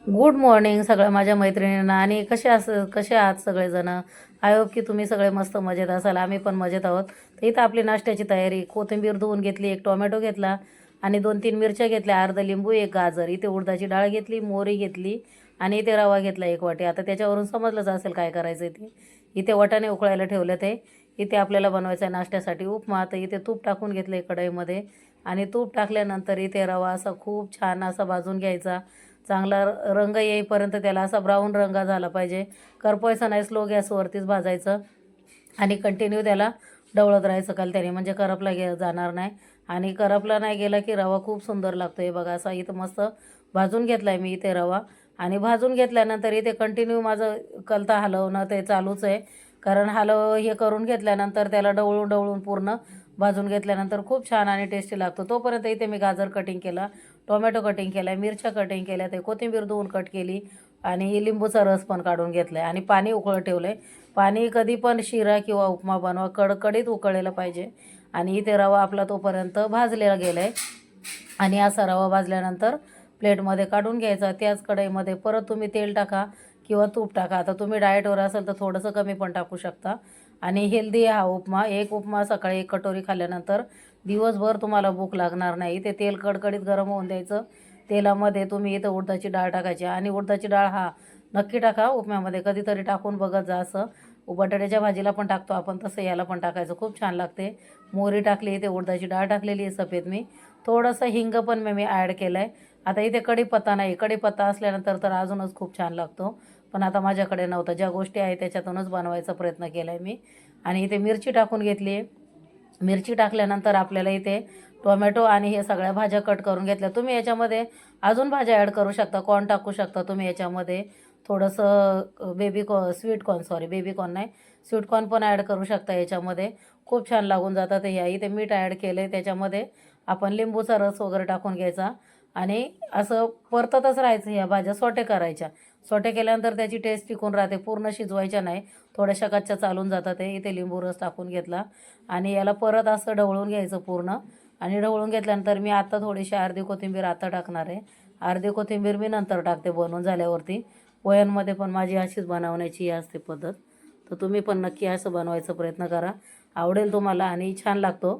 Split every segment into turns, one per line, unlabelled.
Good morning सगळ्या माझ्या मैत्रिणींना. आणि कसे आहात सगळेजण. आय होप की तुम्ही सगळे मस्त मजेत असाल. आम्ही पण मजेत आहोत. तर इथं आपली नाश्त्याची तयारी. कोथिंबीर धुवून घेतली, एक टोमॅटो घेतला आणि 2-3 मिरच्या घेतल्या, अर्ध लिंबू, एक गाजर. इथे उडदाची डाळ घेतली, मोहरी घेतली आणि इथे रवा घेतला 1 वाटी. आता त्याच्यावरून समजलंच असेल काय करायचं ते. इथे वाटाणे उकळायला ठेवले ते. इथे आपल्याला बनवायचं आहे नाश्त्यासाठी उपमा. तर इथे तूप टाकून घेतलं कढईमध्ये आणि तूप टाकल्यानंतर इथे रवा असा खूप छान असा भाजून घ्यायचा. चांगला रंग येईपर्यंत त्याला असा ब्राऊन रंग झाला पाहिजे. करपवायचं नाही, स्लो गॅसवरतीच भाजायचं आणि कंटिन्यू त्याला ढवळत राहायचं त्याने, म्हणजे करपला जाणार नाही. आणि करपला नाही गेला की रवा खूप सुंदर लागतो. हे बघा असा इथं मस्त भाजून घेतला आहे मी इथे रवा. आणि भाजून घेतल्यानंतर इथे कंटिन्यू माझं कलता हलवणं ते चालूच आहे. कारण हे करून घेतल्यानंतर त्याला ढवळून ढवळून पूर्ण भाजून घेतल्यानंतर खूप छान आणि टेस्टी लागतो. तोपर्यंत इथे मी गाजर कटिंग केला, टोमॅटो कटिंग केला, मिरच्या कटिंग केल्या, ते कोथिंबीर धुवून कट केली आणि लिंबूचा रस पण काढून घेतला आहे आणि पाणी उकळत ठेवलं आहे. पाणी कधी पण शिरा किंवा उपमा बनवा कडकडीत उकळलेलं पाहिजे. आणि इथे रवा आपला तोपर्यंत भाजलेला गेला आहे. आणि असा रवा भाजल्यानंतर प्लेटमध्ये काढून घ्यायचा. त्याच कढईमध्ये परत तुम्ही तेल टाका किंवा तूप टाका. आता तुम्ही डाएटवर असाल तर थोडंसं कमी पण टाकू शकता. आणि हेल्दी हा उपमा. एक उपमा सकाळी 1 कटोरी खाल्ल्यानंतर दिवसभर तुम्हाला भूक लागणार नाही. ते तेल कडकडीत गरम होऊन द्यायचं. तेलामध्ये तुम्ही इथं उडदाची डाळ टाकायची आणि उडदाची डाळ नक्की टाका उपम्यामध्ये. कधीतरी टाकून बघत जा. असं बटाट्याच्या भाजीला पण टाकतो आपण, तसं याला पण टाकायचं, खूप छान लागते. मोहरी टाकली, इथे उडदाची डाळ टाकलेली आहे सफेद मी. थोडंसं हिंग पण मी ॲड केलं आहे. आता इथे कढीपत्ता नाही. कढीपत्ता असल्यानंतर तर अजूनच खूप छान लागतो. पण आता माझ्याकडे नव्हतं. ज्या गोष्टी आहेत त्याच्यातूनच बनवायचा प्रयत्न केला आहे मी. आणि इथे मिरची टाकून घेतली आहे. मिरची टाकल्यानंतर आपल्याला इथे टोमॅटो आणि हे सगळ्या भाज्या कट करून घेतल्या. तुम्ही याच्यामध्ये अजून भाज्या ॲड करू शकता. कॉर्न टाकू शकता तुम्ही याच्यामध्ये. थोडंसं sweet corn, sorry baby corn नाही, स्वीट कॉर्न पण ॲड करू शकता याच्यामध्ये. खूप छान लागून जातात ह्या. इथे मीठ ॲड केलं आहे. त्याच्यामध्ये आपण लिंबूचा रस वगैरे टाकून घ्यायचा आणि असं परततच राहायचं. ह्या भाज्या सोटे करायच्या. सोटे केल्यानंतर त्याची टेस्ट टिकून राहते. पूर्ण शिजवायच्या नाही, थोड्याशा कच्च्या चालून जातात. ते इथे लिंबू रस टाकून घेतला आणि याला परत असं ढवळून घ्यायचं पूर्ण. आणि ढवळून घेतल्यानंतर मी आता थोडीशी अर्धी कोथिंबीर आता टाकणार आहे. अर्धी कोथिंबीर मी नंतर टाकते बनवून झाल्यावरती. पोह्यांमध्ये पण माझी अशीच बनवण्याची असते पद्धत. तर तुम्ही पण नक्की असं बनवायचा प्रयत्न करा, आवडेल तुम्हाला आणि छान लागतो.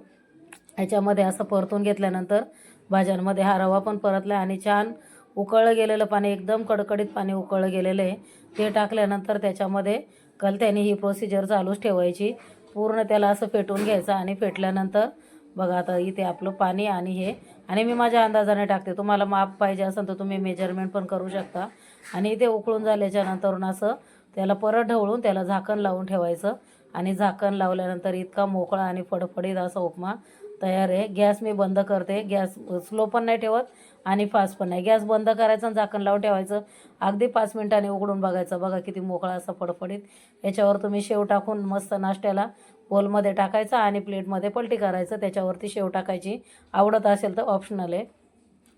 ह्याच्यामध्ये असं परतून घेतल्यानंतर भाज्यांमध्ये हा रवा पण परतला आणि छान उकळलं गेलेलं पाणी, एकदम कडकडीत पाणी उकळलं गेलेलं आहे, ते टाकल्यानंतर त्याच्यामध्ये कलत्याने ही प्रोसिजर चालूच ठेवायची. पूर्ण त्याला असं फेटून घ्यायचं आणि फेटल्यानंतर बघा आता इथे आपलं पाणी आणि मी माझ्या अंदाजाने टाकते. तुम्हाला माप पाहिजे असेल तर तुम्ही मेजरमेंट पण करू शकता. आणि इथे उकळून झाल्याच्या नंतरून असं त्याला परत ढवळून त्याला झाकण लावून ठेवायचं. आणि झाकण लावल्यानंतर इतका मोकळा आणि फडफडीत असा उपमा तयार आहे. गॅस मी बंद करते. गॅस स्लो पण नाही ठेवत आणि फास्ट पण नाही. गॅस बंद करायचं आणि झाकण लावून ठेवायचं. अगदी 5 मिनिटांनी उघडून बघायचं. बघा किती मोकळा असा फडफडीत. याच्यावर तुम्ही शेव टाकून मस्त नाश्त्याला बोलमध्ये टाकायचा आणि प्लेटमध्ये पलटी करायचं. त्याच्यावरती शेव टाकायची. आवडत असेल तर ऑप्शनल आहे,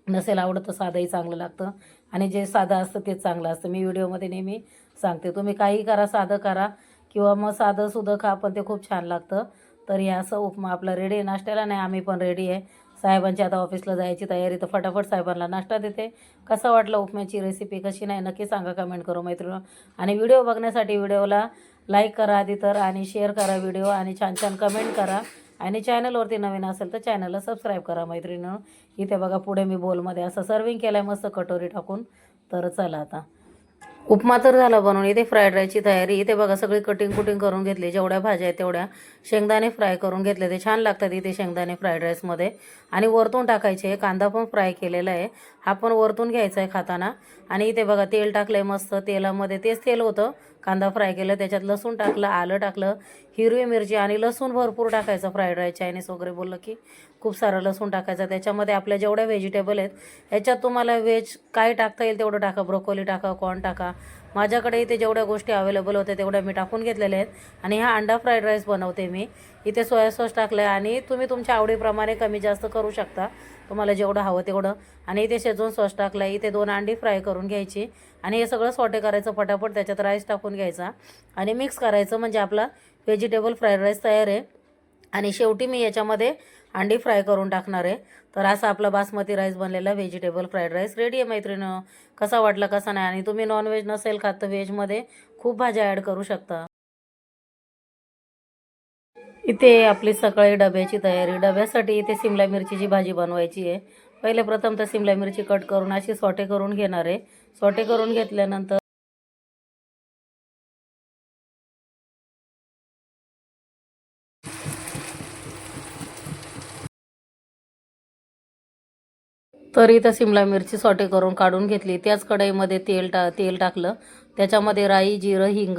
नसेल आवडत तर साधंही चांगलं लागतं. आणि जे साधं असतं तेच चांगलं असतं. मी व्हिडिओमध्ये नेहमी सांगते, तुम्ही काही करा, साधं करा किंवा मग साधं सुधं खा, पण ते खूप छान लागतं. तर हे असं उपमा आपला रेडी आहे नाश्त्याला. नाही आम्ही पण रेडी आहे. साहेबांची आता ऑफिसला जायची तयारी, तर फटाफट साहेबांना नाश्ता देते. कसा वाटला उपम्याची रेसिपी, कशी नाही नक्की सांगा कमेंट करू मैत्रिणी. आणि व्हिडिओ बघण्यासाठी व्हिडिओला लाईक करा आधी तर, आणि शेअर करा व्हिडिओ, आणि छान छान कमेंट करा. आणि चॅनलवरती नवीन असेल तर चॅनलला सबस्क्राईब करा मैत्रिणींनो. इथे बघा पुढे मी बोलमध्ये असं सर्विंग केलं आहे मस्त कटोरी टाकून. तर चला आता उपमा तर झाला बनवून. इथे फ्राईड राईसची तयारी. इथे बघा सगळी कटिंग करून घेतली. जेवढ्या भाज्या आहेत तेवढ्या शेंगदाणे फ्राय करून घेतले. ते छान लागतात इथे शेंगदाणे फ्राईड राईसमध्ये. आणि वरतून टाकायचे. कांदा पण फ्राय केलेला आहे, हा पण वरतून घ्यायचा आहे खाताना. आणि इथे बघा तेल टाकलं आहे मस्त. तेलामध्ये तेच तेल होतं, कांदा फ्राय केलं, त्याच्यात लसूण टाकलं, आलं टाकलं, हिरवी मिरची आणि लसूण भरपूर टाकायचं. फ्राईड राईस चायनीज वगैरे बोललं की खूप सारं लसूण टाकायचं. त्याच्यामध्ये आपल्या जेवढ्या व्हेजिटेबल आहेत ह्याच्यात तुम्हाला व्हेज काय टाकता येईल तेवढं टाका. ब्रोकोली टाका, कॉर्न टाका. माझ्याकडे इथे जेवढ्या गोष्टी अवेलेबल होत्या तेवढ्या मी टाकून घेतलेल्या आहेत. आणि हा अंडा फ्राईड राईस बनवते मी. इथे सोया सॉस टाकलं आहे आणि तुम्ही तुमच्या आवडीप्रमाणे कमी जास्त करू शकता, तुम्हाला जेवढं हवं तेवढं. आणि इथे शेजवान सॉस टाकला आहे. इथे 2 अंडी फ्राय करून घ्यायची आणि हे सगळं सॉटे करायचं फटाफट. त्याच्यात राईस टाकून घ्यायचा आणि मिक्स करायचं, म्हणजे आपला व्हेजिटेबल फ्राईड राईस तयार आहे. आणि शेवटी मी याच्यामध्ये अंडी फ्राय करून टाकणार आहे. तर असा आपला बासमती राईस बनलेला व्हेजिटेबल फ्राईड राईस रेडी आहे मैत्रिणींनो. कसा वाटला कसा नाही, आणि तुम्ही नॉनव्हेज नसेल खात तर व्हेजमध्ये खूप भाज्या ॲड करू शकता. इथे आपली सकाळी डब्याची तयारी. डब्यासाठी इथे शिमला मिरचीची भाजी बनवायची आहे. पहिले प्रथम तर शिमला मिरची कट करून अशी सॉटे करून घेणार आहे. सॉटे करून घेतल्यानंतर तर इथं शिमला मिरची सॉटे करून काढून घेतली. त्याच कढईमध्ये तेल टाकलं. त्याच्यामध्ये राई, जिरं, हिंग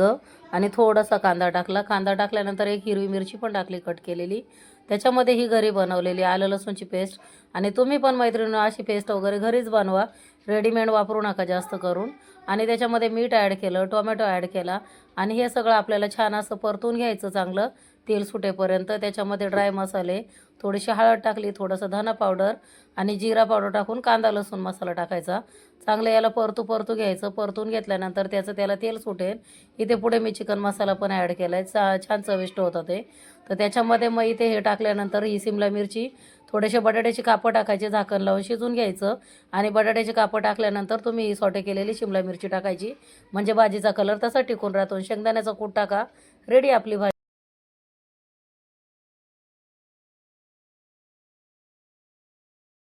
आणि थोडासा कांदा टाकला. कांदा टाकल्यानंतर एक हिरवी मिरची पण टाकली कट केलेली. त्याच्यामध्ये ही घरी बनवलेली आलं लसूणची पेस्ट. आणि तुम्ही पण मैत्रिणींनो अशी पेस्ट वगैरे घरीच बनवा, रेडीमेड वापरू नका जास्त करून. आणि त्याच्यामध्ये मीठ ॲड केलं, टोमॅटो ॲड केला आणि हे सगळं आपल्याला छान असं परतून घ्यायचं चांगलं तेल सुटेपर्यंत. त्याच्यामध्ये ड्राय मसाले, थोडीशी हळद टाकली, थोडंसं धना पावडर आणि जिरा पावडर टाकून कांदा लसूण मसाला टाकायचा. चांगलं याला परतू घ्यायचं. परतून घेतल्यानंतर त्याला तेल सुटेल. इथे पुढे मी चिकन मसाला पण ॲड केला आहे, छान चविष्ट होतं ते. तर त्याच्यामध्ये मग इथे हे टाकल्यानंतर ही शिमला मिरची, थोडेसे बटाट्याची कापं टाकायचे, झाकण लावून शिजून घ्यायचं. आणि बटाट्याची कापं टाकल्यानंतर तुम्ही ही सॉटे केलेली शिमला मिरची टाकायची, म्हणजे भाजीचा कलर तसा टिकून राहतो. शेंगदाण्याचा कूट टाका, रेडी आपली भाजी.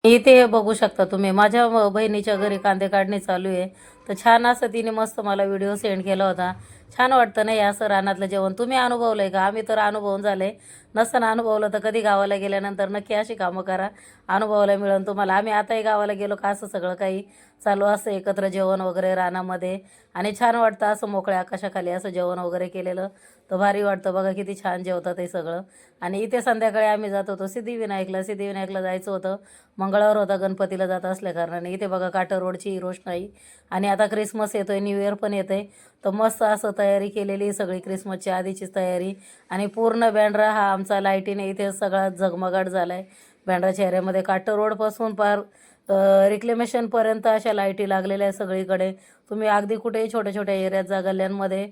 इथे हे बघू शकता तुम्ही, माझ्या बहिणीच्या घरी कांदे काढणे चालू आहे. तर छान असं तिने मस्त मला व्हिडिओ सेंड केला होता. छान वाटतं नाही असं रानातलं जेवण. तुम्ही अनुभवलं आहे का? आम्ही तर अनुभवून झाले. नसताना अनुभवलं तर कधी गावाला गेल्यानंतर नक्की अशी कामं करा, अनुभवायला मिळेल तुम्हाला. आम्ही आताही गावाला गेलो का असं सगळं काही चालू असं एकत्र जेवण वगैरे रानामध्ये. आणि छान वाटतं असं मोकळ्या आकाशाखाली असं जेवण वगैरे केलेलं. तर भारी वाटतं बघा, किती छान जेवतात हे सगळं. आणि इथे संध्याकाळी आम्ही जात होतो सिद्धिविनायकला जायचं होतं. मंगळवार होता, गणपतीला जात असल्या कारणाने. इथे बघा काटर रोडची ही रोषणाई. आणि आता क्रिसमस येतोय, न्यू इयर पण येते. तर मस्त असं तयारी केलेली सगळी क्रिसमसच्या आधीचीच तयारी. आणि पूर्ण बँड्रा हा आमचा लाईटीने इथे सगळा झगमगाट झाला आहे. बँड्राच्या एरियामध्ये काटर रोडपासून पार रिक्लेमेशनपर्यंत अशा लाईटी लागलेल्या आहे सगळीकडे. तुम्ही अगदी कुठेही छोट्या छोट्या एरियात जा, गल्ल्यांमध्ये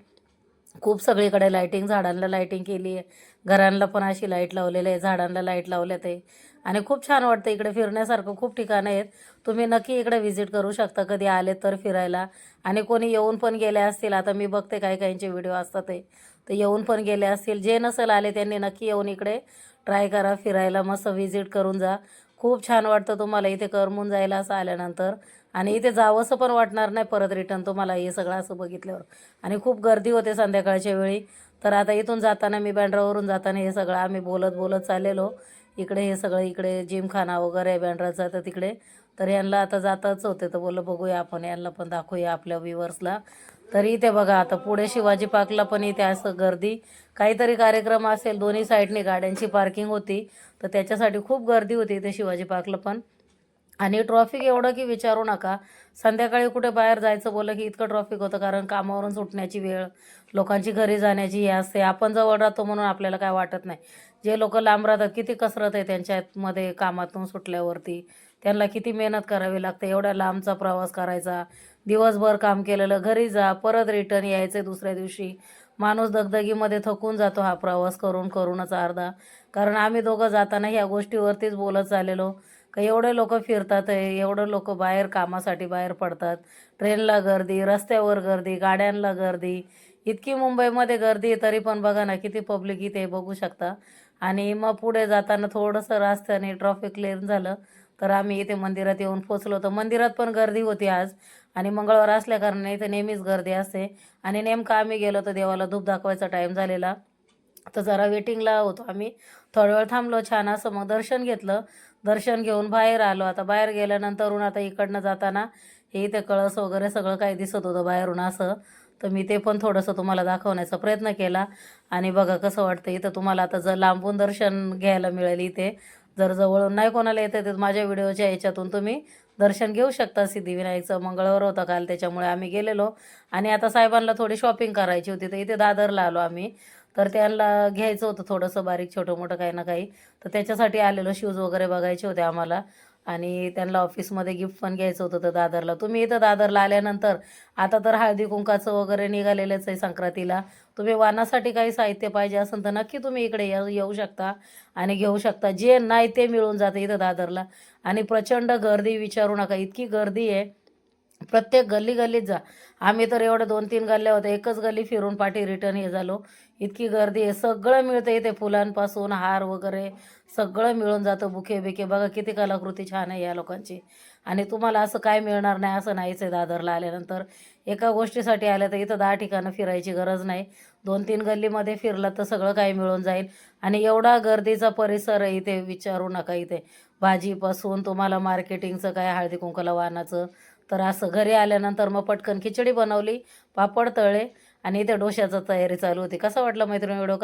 खूप सगळीकडे लाईटिंग, झाडांना लाईटिंग केली आहे. घरांना पण अशी लाईट लावलेली आहे, झाडांना लाईट लावल्यात आहे. आणि खूप छान वाटतं. इकडे फिरण्यासारखं खूप ठिकाणं आहेत. तुम्ही नक्की इकडे व्हिजिट करू शकता कधी आले तर फिरायला. आणि कोणी येऊन पण गेले असतील, आता मी बघते काही काहींचे व्हिडिओ असतात ते, तर येऊन पण गेले असतील. जे नसेल आले त्यांनी नक्की येऊन इकडे ट्राय करा फिरायला, मस्त व्हिजिट करून जा. खूप छान वाटतं तुम्हाला इथे करमून जायला असं आल्यानंतर. आणि इथे जावंसं पण वाटणार नाही परत रिटर्न तुम्हाला हे सगळं असं बघितल्यावर. आणि खूप गर्दी होते संध्याकाळच्या वेळी. तर आता इथून जाताना मी बँड्रावरून जाताना हे सगळं आम्ही बोलत बोलत चाललेलो. इकडे हे सगळं इकडे जिमखाना वगैरे आहे बँड्राचा, तर तिकडे. तर यांना आता जाताच होते, तर बोललं बघूया आपण यांना पण दाखवूया आपल्या व्ह्युअर्सला. तर इथे बघा आता पुढे शिवाजी पार्कला पण इथे असं गर्दी, काहीतरी कार्यक्रम असेल, दोन्ही साईडनी गाड्यांची पार्किंग होती. तर त्याच्यासाठी खूप गर्दी होती इथे शिवाजी पार्कला पण. आणि ट्रॉफिक एवढं की विचारू नका. संध्याकाळी कुठे बाहेर जायचं बोललं की इतकं ट्रॉफिक होतं, कारण कामावरून सुटण्याची वेळ, लोकांची घरी जाण्याची हे असते. आपण जवळ राहतो म्हणून आपल्याला काय वाटत नाही. जे लोक लांब राहतात, किती कसरत आहे त्यांच्यामध्ये कामातून सुटल्यावरती. त्यांना किती मेहनत करावी लागते, एवढ्या लांबचा प्रवास करायचा, दिवसभर काम केलेलं, घरी जा परत रिटर्न यायचं दुसऱ्या दिवशी. माणूस दगदगीमध्ये थकून जातो हा प्रवास करूनच अर्धा. कारण आम्ही दोघं जाताना ह्या गोष्टीवरतीच बोलत चाललेलो का एवढे लोक फिरतात आहे, एवढं लोक बाहेर कामासाठी बाहेर पडतात. ट्रेनला गर्दी, रस्त्यावर गर्दी, गाड्यांना गर्दी, इतकी मुंबईमध्ये गर्दी आहे. तरी पण बघा ना किती पब्लिक इथे बघू शकता. आणि मग पुढे जाताना थोडंसं रस्त्याने ट्रॅफिक क्लिअर झालं, तर आम्ही इथे मंदिरात येऊन पोचलो. तर मंदिरात पण गर्दी होती आज. आणि मंगळवार असल्याकारणाने इथे नेहमीच गर्दी असते. आणि नेमकं आम्ही गेलो तर देवाला धूप दाखवायचा टाईम झालेला. तर जरा वेटिंगला होतो आम्ही, थोडा वेळ थांबलो, छान असं मग दर्शन घेतलं. दर्शन घेऊन बाहेर आलो. आता बाहेर गेल्यानंतरून आता इकडनं जाताना हे इथे कळस वगैरे सगळं काही दिसत होतं बाहेरून असं. तर मी ते पण थोडंसं तुम्हाला दाखवण्याचा प्रयत्न केला. आणि बघा कसं वाटतं इथं तुम्हाला. आता जर लांबून दर्शन घ्यायला मिळेल इथे, जर जवळून नाही कोणाला येतं तर माझ्या व्हिडिओच्या याच्यातून तुम्ही दर्शन घेऊ शकता सिद्धिविनायकचं. मंगळवार होता काल, त्याच्यामुळे आम्ही गेलेलो. आणि आता साहेबांना थोडी शॉपिंग करायची होती, तर इथे दादरला आलो आम्ही. तर त्यांना घ्यायचं होतं थोडंसं बारीक छोटं मोठं काही ना काही. तर त्याच्यासाठी आलेलो, शूज वगैरे बघायचे होते आम्हाला. आणि त्यांना ऑफिसमध्ये गिफ्ट पण घ्यायचं होतं तर दादरला. तुम्ही इथं दादरला आल्यानंतर आता तर हळदी कुंकाचं वगैरे निघालेलंच आहे संक्रांतीला. तुम्ही वाणासाठी काही साहित्य पाहिजे असेल तर नक्की तुम्ही इकडे येऊ शकता आणि घेऊ शकता. जे नाही ते मिळून जातं इथं दादरला. आणि प्रचंड गर्दी विचारू नका, इतकी गर्दी आहे. प्रत्येक गल्ली-गल्लीत जा. आम्ही तर एवढ्या 2-3 गल्ल्या होत्या. एकच गल्ली फिरून पाठी रिटर्न हे झालो. इतकी गर्दी आहे. सगळं मिळतं इथे फुलांपासून हार वगैरे सगळं मिळून जातं. बुके-बिके बघा किती कलाकृती छान आहे या लोकांची. आणि तुम्हाला असं काय मिळणार नाही असं नाहीच आहे दादरला आल्यानंतर. एका गोष्टीसाठी आलं तर इथं 10 ठिकाणं फिरायची गरज नाही. 2-3 गल्लीमध्ये फिरलं तर सगळं काही मिळून जाईल. आणि एवढा गर्दीचा परिसर आहे इथे विचारू नका इथे. भाजीपासून तुम्हाला मार्केटिंगचं काय हळदी-कुंकवाला वाणाचं तर असं घरी आल्यानंतर मग पटकन खिचडी बनवली, पापड तळले आणि इथे डोश्याची तयारी चालू होती. कसा वाटला मैत्रिणी व्हिडिओ?